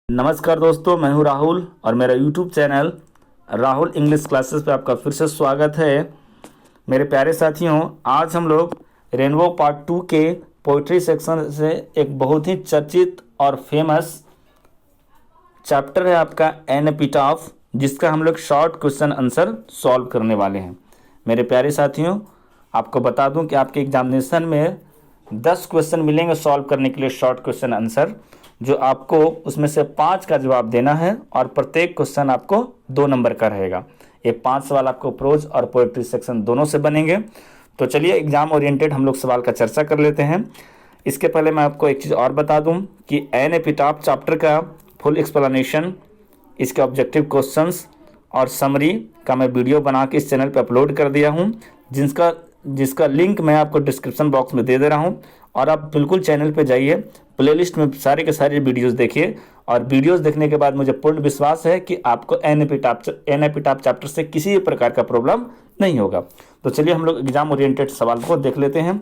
नमस्कार दोस्तों, मैं हूं राहुल और मेरा YouTube channel Rahul English classes पे आपका फिर से स्वागत है। मेरे प्यारे साथियों, आज हम लोग रेनबो पार्ट 2 के पोइट्री सेक्शन से एक बहुत ही चर्चित और फेमस चैप्टर है आपका एन एपिटाफ, जिसका हम लोग शॉर्ट क्वेश्चन आंसर सॉल्व करने वाले हैं। मेरे प्यारे साथियों, आपको बता दूं कि आपके एग्जामिनेशन में 10 क्वेश्चन मिलेंगे सॉल्व करने के लिए शॉर्ट क्वेश्चन आंसर, जो आपको उसमें से 5 का जवाब देना है और प्रत्येक क्वेश्चन आपको 2 नंबर का रहेगा। ये 5 सवाल आपको प्रोज और पोएट्री सेक्शन दोनों से बनेंगे। तो चलिए एग्जाम ओरिएंटेड हम लोग सवाल का चर्चा कर लेते हैं। इसके पहले मैं आपको एक चीज़ और बता दूं कि एन एपिटाफ चैप्टर का फुल एक्सप्लेनेशन, इसके ऑब्जेक्टिव क्वेश्चंस और समरी का मैं वीडियो बना के इस चैनल पर अपलोड कर दिया हूँ, जिसका लिंक मैं आपको डिस्क्रिप्शन बॉक्स में दे रहा हूँ। और आप बिल्कुल चैनल पे जाइए, प्लेलिस्ट में सारे के सारे वीडियोस देखिए, और वीडियोस देखने के बाद मुझे पूर्ण विश्वास है कि आपको एन एपिटाफ चैप्टर से किसी भी प्रकार का प्रॉब्लम नहीं होगा। तो चलिए हम लोग एग्जाम ओरिएंटेड सवाल को देख लेते हैं।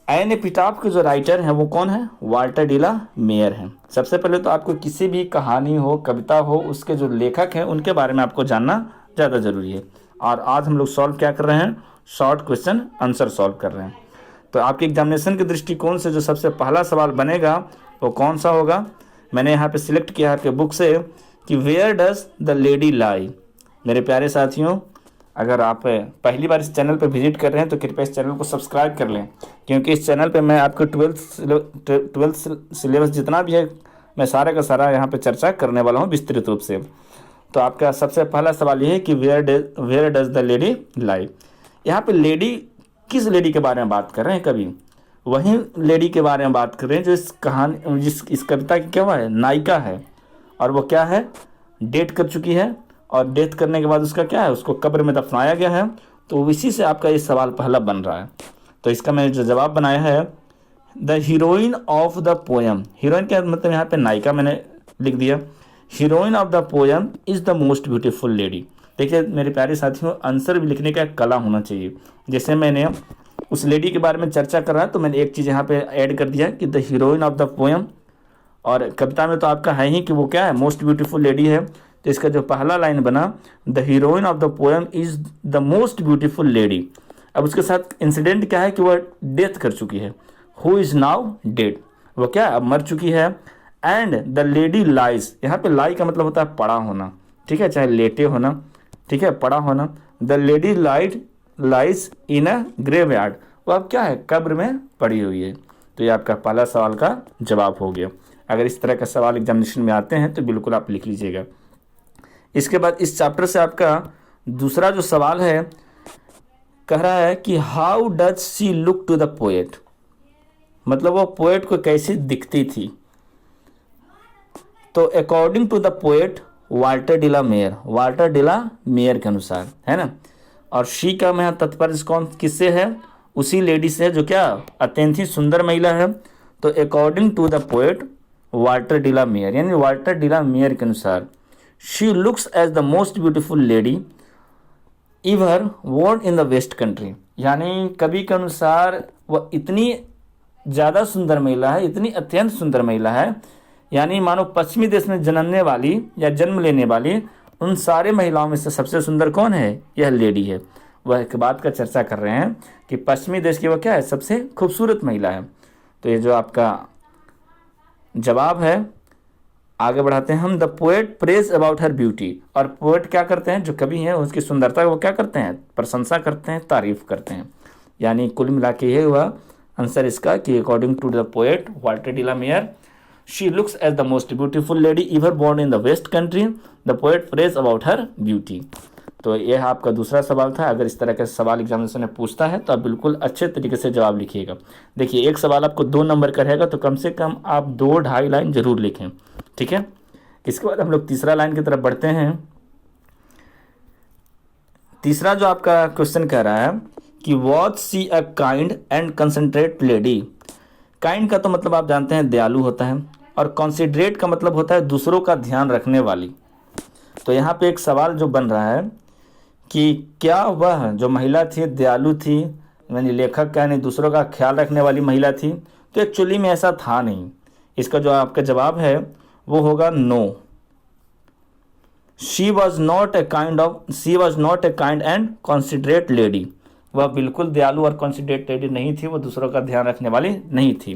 एन एपिटाफ के जो राइटर हैं वो कौन है? वाल्टर डिला मेयर हैं। सबसे पहले तो आपको किसी भी कहानी हो, कविता हो, उसके जो लेखक हैं उनके बारे में आपको जानना ज़्यादा ज़रूरी है। और आज हम लोग सॉल्व क्या कर रहे हैं? शॉर्ट क्वेश्चन आंसर सॉल्व कर रहे हैं। तो आपके एग्जामिनेशन के दृष्टिकोण से जो सबसे पहला सवाल बनेगा वो कौन सा होगा? मैंने यहाँ पे सिलेक्ट किया है आपके बुक से कि वेयर डज द लेडी लाई। मेरे प्यारे साथियों, अगर आप पहली बार इस चैनल पर विजिट कर रहे हैं तो कृपया इस चैनल को सब्सक्राइब कर लें, क्योंकि इस चैनल पे मैं आपको ट्वेल्थ सिलेबस जितना भी है मैं सारा का सारा यहाँ पे चर्चा करने वाला हूँ विस्तृत रूप से। तो आपका सबसे पहला सवाल ये है कि वेयर डज द लेडी लाई। यहाँ पे लेडी, किस लेडी के बारे में बात कर रहे हैं? कभी वही लेडी के बारे में बात कर रहे हैं जो इस कविता की क्या है? नायिका है। और वो क्या है? डेथ कर चुकी है, और डेथ करने के बाद उसका क्या है? उसको कब्र में दफनाया गया है। तो इसी से आपका ये सवाल पहला बन रहा है। तो इसका मैंने जो जवाब बनाया है, the heroine of the poem. Heroine क्या मतलब? यहाँ पे नायिका मैंने लिख दिया। Heroine of the poem is the most beautiful lady. देखिए मेरे प्यारे साथियों, आंसर भी लिखने का कला होना चाहिए। जैसे मैंने उस लेडी के बारे में चर्चा कर रहा है तो मैंने एक चीज़ यहाँ पे ऐड कर दिया कि the heroine of the poem, और कविता में तो आपका है ही कि वो क्या है? मोस्ट ब्यूटीफुल लेडी है। तो इसका जो पहला लाइन बना, the heroine of the poem is the most beautiful lady. अब उसके साथ इंसिडेंट क्या है कि वह डेथ कर चुकी है। हु इज़ नाउ डेड, वो क्या अब मर चुकी है। एंड द लेडी लाइज, यहाँ पे लाई का मतलब होता है पड़ा होना, ठीक है, चाहे लेटे होना, ठीक है, पड़ा होना। The lady lies in a graveyard, वो अब क्या है? कब्र में पड़ी हुई है। तो ये आपका पहला सवाल का जवाब हो गया। अगर इस तरह का सवाल एग्जामिनेशन में आते हैं तो बिल्कुल आप लिख लीजिएगा। इसके बाद इस चैप्टर से आपका दूसरा जो सवाल है, कह रहा है कि how does she look to the poet, मतलब वो पोएट को कैसी दिखती थी। तो according to the poet Walter de la Mare के अनुसार, है ना। और शी का मैं तात्पर्य कौन किससे है? उसी लेडी से जो क्या अत्यंत ही सुंदर महिला है। तो according to the poet Walter de la Mare, यानी वाल्टर डिला मेयर के अनुसार, she looks as the most beautiful lady ever born in the west country, यानी कवि के अनुसार वह इतनी ज़्यादा सुंदर महिला है, इतनी अत्यंत सुंदर महिला है, यानी मानो पश्चिमी देश में जन्मने वाली या जन्म लेने वाली उन सारे महिलाओं में से सबसे सुंदर कौन है? यह लेडी है। वह एक बात का चर्चा कर रहे हैं कि पश्चिमी देश की वह क्या है? सबसे खूबसूरत महिला है। तो ये जो आपका जवाब है, आगे बढ़ाते हैं हम। The poet praise about her beauty, और पोएट क्या करते हैं? जो कवि हैं उसकी सुंदरता वो क्या करते हैं? प्रशंसा करते हैं, तारीफ करते हैं। यानी कुल मिला के ये हुआ आंसर इसका कि according to the poet Walter de la Mare, she looks as the most beautiful lady ever born in the west country, the poet prays about her beauty। तो यह आपका दूसरा सवाल था। अगर इस तरह का सवाल एग्जामिनेशन में पूछता है तो आप बिल्कुल अच्छे तरीके से जवाब लिखिएगा। देखिए एक सवाल आपको 2 नंबर का रहेगा, तो कम से कम आप 2-2.5 लाइन जरूर लिखें, ठीक है। इसके बाद हम लोग तीसरा लाइन की तरफ बढ़ते हैं। तीसरा जो आपका क्वेश्चन कह रहा है कि was she a kind and concentrate lady. Kind का तो मतलब आप जानते हैं दयालु होता है, और कॉन्सिडरेट का मतलब होता है दूसरों का ध्यान रखने वाली। तो यहाँ पे एक सवाल जो बन रहा है कि क्या वह जो महिला थी दयालु थी, यानी लेखक का यानी दूसरों का ख्याल रखने वाली महिला थी? तो एक्चुअली में ऐसा था नहीं। इसका जो आपका जवाब है वो होगा no. She was not a kind and considerate lady, वह बिल्कुल दयालु और कॉन्सिडरेट लेडी नहीं थी, वो दूसरों का ध्यान रखने वाली नहीं थी।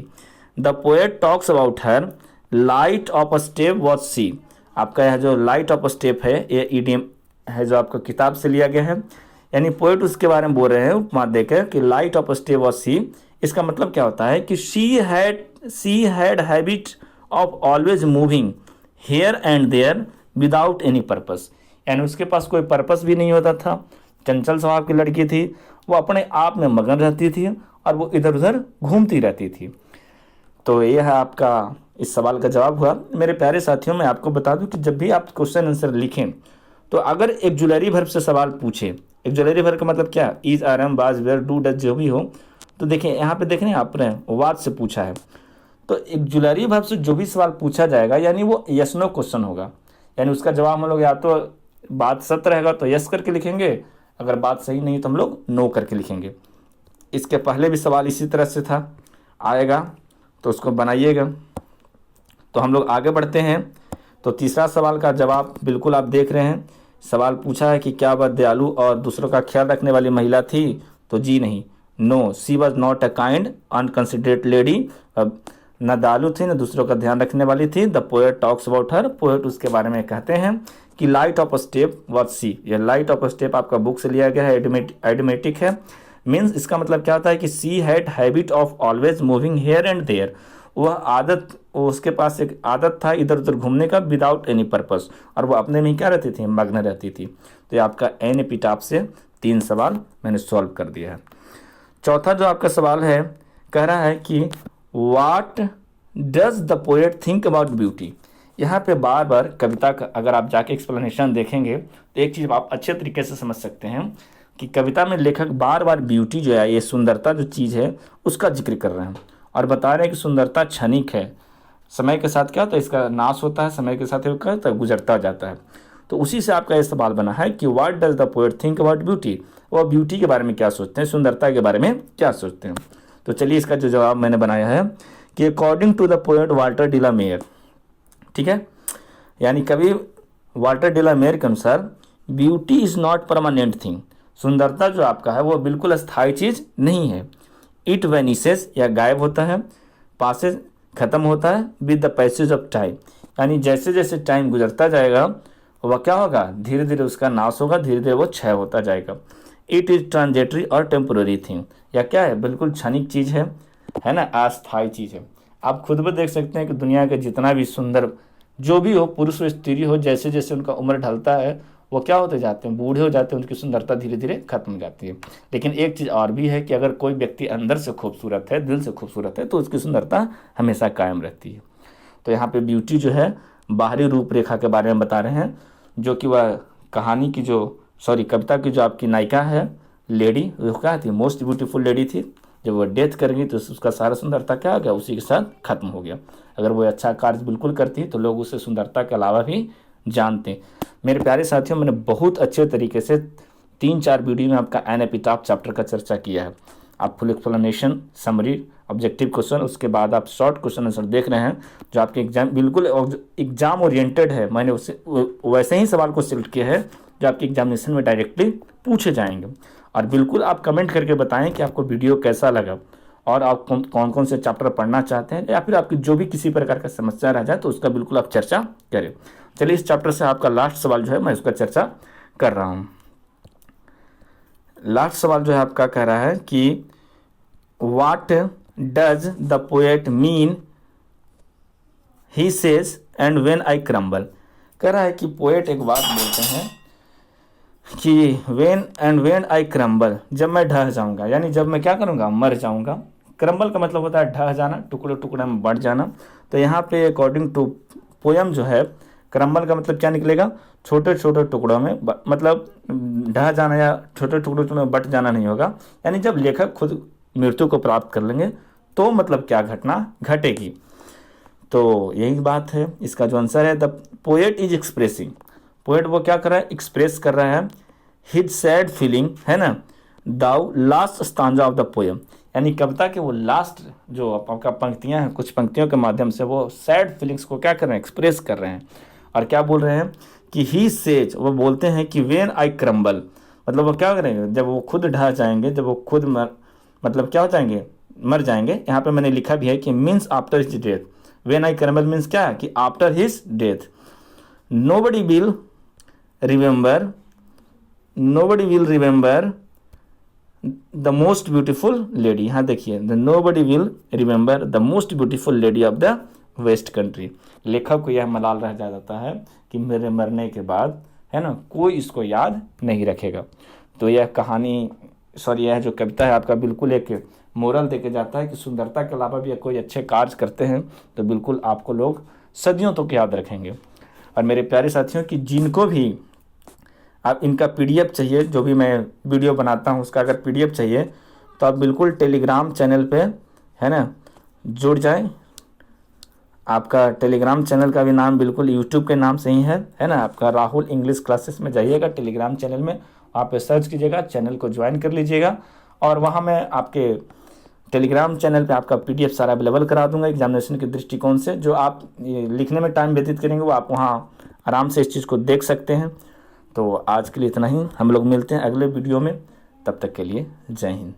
The poet talks about her, light of a step was she. आपका यह जो लाइट ऑफ अ स्टेप है ये ईडियम है जो आपको किताब से लिया गया है, यानी पोएट उसके बारे में बोल रहे हैं उपमा देकर कि light of a step was she. इसका मतलब क्या होता है कि she had habit of always moving here and there without any purpose, यानी उसके पास कोई पर्पस भी नहीं होता था, चंचल स्वभाव की लड़की थी, वो अपने आप में मगन रहती थी और वो इधर उधर घूमती रहती थी। तो ये है आपका इस सवाल का जवाब हुआ। मेरे प्यारे साथियों, मैं आपको बता दूं कि जब भी आप क्वेश्चन आंसर लिखें तो अगर एक्जुलरी वर्ब से सवाल पूछे, एक्जुलरी वर्ब का मतलब क्या, is, are, am, was, were, do, does जो भी हो, तो देखिए यहाँ पे देख रहे हैं आपने वाज से पूछा है, तो एक्जुलरी वर्ब से जो भी सवाल पूछा जाएगा यानी वो यस नो क्वेश्चन होगा, यानी उसका जवाब हम लोग या तो बात सत्य रहेगा तो यस करके लिखेंगे, अगर बात सही नहीं तो हम लोग नो करके लिखेंगे। इसके पहले भी सवाल इसी तरह से था, आएगा तो उसको बनाइएगा। तो हम लोग आगे बढ़ते हैं। तो तीसरा सवाल का जवाब बिल्कुल आप देख रहे हैं, सवाल पूछा है कि क्या वह दयालु और दूसरों का ख्याल रखने वाली महिला थी, तो जी नहीं, no, she was not a kind unconsiderate lady, न दयालु थी न दूसरों का ध्यान रखने वाली थी। The poet talks about her, poet उसके बारे में कहते हैं कि light of a step was she. यह लाइट ऑफ अ स्टेप आपका बुक से लिया गया है, एडमेटिक है, मीन्स इसका मतलब क्या होता है कि she had habit of always moving here and there, उसके पास एक आदत था इधर उधर घूमने का विदाउट एनी पर्पस, और वो अपने में क्या रहती थी, मग्न रहती थी। तो ये आपका एन एपिटाफ से 3 सवाल मैंने सॉल्व कर दिया है। चौथा जो आपका सवाल है, कह रहा है कि what does the poet think about beauty. यहाँ पे बार बार कविता का अगर आप जाके एक्सप्लेनेशन देखेंगे तो एक चीज़ आप अच्छे तरीके से समझ सकते हैं कि कविता में लेखक बार बार ब्यूटी जो है, ये सुंदरता जो चीज़ है उसका जिक्र कर रहे हैं और बता रहे हैं कि सुंदरता क्षणिक है, समय के साथ क्या होता है इसका नाश होता है, समय के साथ क्या होता है गुजरता जाता है। तो उसी से आपका ये सवाल बना है कि what does the poet think about beauty, वह ब्यूटी के बारे में क्या सोचते हैं, सुंदरता के बारे में क्या सोचते हैं। तो चलिए इसका जो जवाब मैंने बनाया है कि according to the poet Walter de la Mare, ठीक है, यानी कवि वाल्टर डी ला मेयर के अनुसार beauty is not permanent thing, सुंदरता जो आपका है वो बिल्कुल स्थायी चीज़ नहीं है। इट वेनिसेस या गायब होता है, पासेज खत्म होता है, with the passage of time, यानी जैसे जैसे टाइम गुजरता जाएगा वह क्या होगा, धीरे धीरे उसका नाश होगा, धीरे धीरे वो क्षय होता जाएगा। इट इज़ ट्रांजेटरी और टेम्पोररी थिंग, या क्या है बिल्कुल क्षणिक चीज़ है ना, अस्थायी चीज़ है। आप खुद भी देख सकते हैं कि दुनिया के जितना भी सुंदर जो भी हो, पुरुष हो स्त्री हो, जैसे जैसे उनका उम्र ढलता है वो क्या होते जाते हैं, बूढ़े हो जाते हैं, उनकी सुंदरता धीरे धीरे खत्म हो जाती है। लेकिन एक चीज़ और भी है कि अगर कोई व्यक्ति अंदर से खूबसूरत है, दिल से खूबसूरत है, तो उसकी सुंदरता हमेशा कायम रहती है। तो यहाँ पे ब्यूटी जो है बाहरी रूपरेखा के बारे में बता रहे हैं, जो कि वह कहानी की कविता की जो आपकी नायिका है लेडी, वो क्या थी, मोस्ट ब्यूटीफुल लेडी थी। जब वह डेथ कर गई तो उसका सारा सुंदरता क्या हो गया, उसी के साथ खत्म हो गया। अगर वो अच्छा कार्य बिल्कुल करती तो लोग उसे सुंदरता के अलावा भी जानते। मेरे प्यारे साथियों, मैंने बहुत अच्छे तरीके से 3-4 वीडियो में आपका एन एपिटाफ चैप्टर का चर्चा किया है। आप full explanation, summary, objective question, उसके बाद आप शॉर्ट क्वेश्चन आंसर देख रहे हैं जो आपके एग्जाम बिल्कुल एग्जाम ओरिएंटेड है। मैंने उससे वैसे ही सवाल को सिलेक्ट किया है जो आपके एग्जामिनेशन में डायरेक्टली पूछे जाएंगे। और बिल्कुल आप कमेंट करके बताएं कि आपको वीडियो कैसा लगा और आप कौन कौन से चैप्टर पढ़ना चाहते हैं, या फिर आपकी जो भी किसी प्रकार का समस्या रह जाए तो उसका बिल्कुल आप चर्चा करें। चलिए इस चैप्टर से आपका लास्ट सवाल जो है मैं उसका चर्चा कर रहा हूँ। लास्ट सवाल जो है आपका कह रहा है कि what does the poet mean he says and when I crumble. कह रहा है कि पोएट एक बात बोलते हैं कि व्हेन आई क्रम्बल, जब मैं ढह जाऊंगा, यानी जब मैं क्या करूंगा, मर जाऊंगा। क्रम्बल का मतलब होता है ढह जाना, टुकड़े टुकड़े में बढ़ जाना। तो यहाँ पे अकॉर्डिंग टू पोयम जो है, क्रम्बल का मतलब क्या निकलेगा, छोटे छोटे टुकड़ों में, मतलब ढह जाना या छोटे टुकड़ों में बट जाना नहीं होगा। यानी जब लेखक खुद मृत्यु को प्राप्त कर लेंगे तो मतलब क्या घटना घटेगी। तो यही बात है। इसका जो आंसर है, the poet is expressing, poet वो क्या कर रहा है, एक्सप्रेस कर रहा है हिज सैड फीलिंग, है ना, though last stanza of the poem, यानी कविता के वो लास्ट जो आपका पंक्तियां हैं, कुछ पंक्तियों के माध्यम से वो सैड फीलिंग्स को क्या कर रहे हैं, एक्सप्रेस कर रहे हैं। और क्या बोल रहे हैं कि ही सेज, वो बोलते हैं कि व्हेन आई क्रम्बल, मतलब वो क्या करेंगे, जब वो खुद ढह जाएंगे, जब वो खुद मतलब क्या हो जाएंगे, मर जाएंगे। यहाँ पे मैंने लिखा भी है कि means after his death, when I crumble means क्या है कि after his death. Nobody will remember, nobody will remember the most beautiful lady. हाँ देखिए, the nobody will remember the most beautiful lady of the west country. लेखक को यह मलाल रह जाता है कि मेरे मरने के बाद, है ना, कोई इसको याद नहीं रखेगा। तो यह कहानी, यह जो कविता है आपका बिल्कुल एक मोरल देके जाता है कि सुंदरता के अलावा भी कोई अच्छे कार्य करते हैं तो बिल्कुल आपको लोग सदियों तक याद रखेंगे। और मेरे प्यारे साथियों कि जिनको भी आप इनका पीडीएफ चाहिए, जो भी मैं वीडियो बनाता हूँ उसका अगर पीडीएफ चाहिए तो आप बिल्कुल टेलीग्राम चैनल पे, है ना, जुड़ जाएं। आपका टेलीग्राम चैनल का भी नाम बिल्कुल यूट्यूब के नाम से ही है ना, आपका राहुल इंग्लिश क्लासेस में जाइएगा, टेलीग्राम चैनल में आप पे सर्च कीजिएगा, चैनल को ज्वाइन कर लीजिएगा। और वहाँ मैं आपके टेलीग्राम चैनल पे आपका पीडीएफ सारा अवेलेबल करा दूंगा एग्जामिनेशन के दृष्टिकोण से। जो आप लिखने में टाइम व्यतीत करेंगे वो आप वहाँ आराम से इस चीज़ को देख सकते हैं। तो आज के लिए इतना ही, हम लोग मिलते हैं अगले वीडियो में, तब तक के लिए जय हिंद।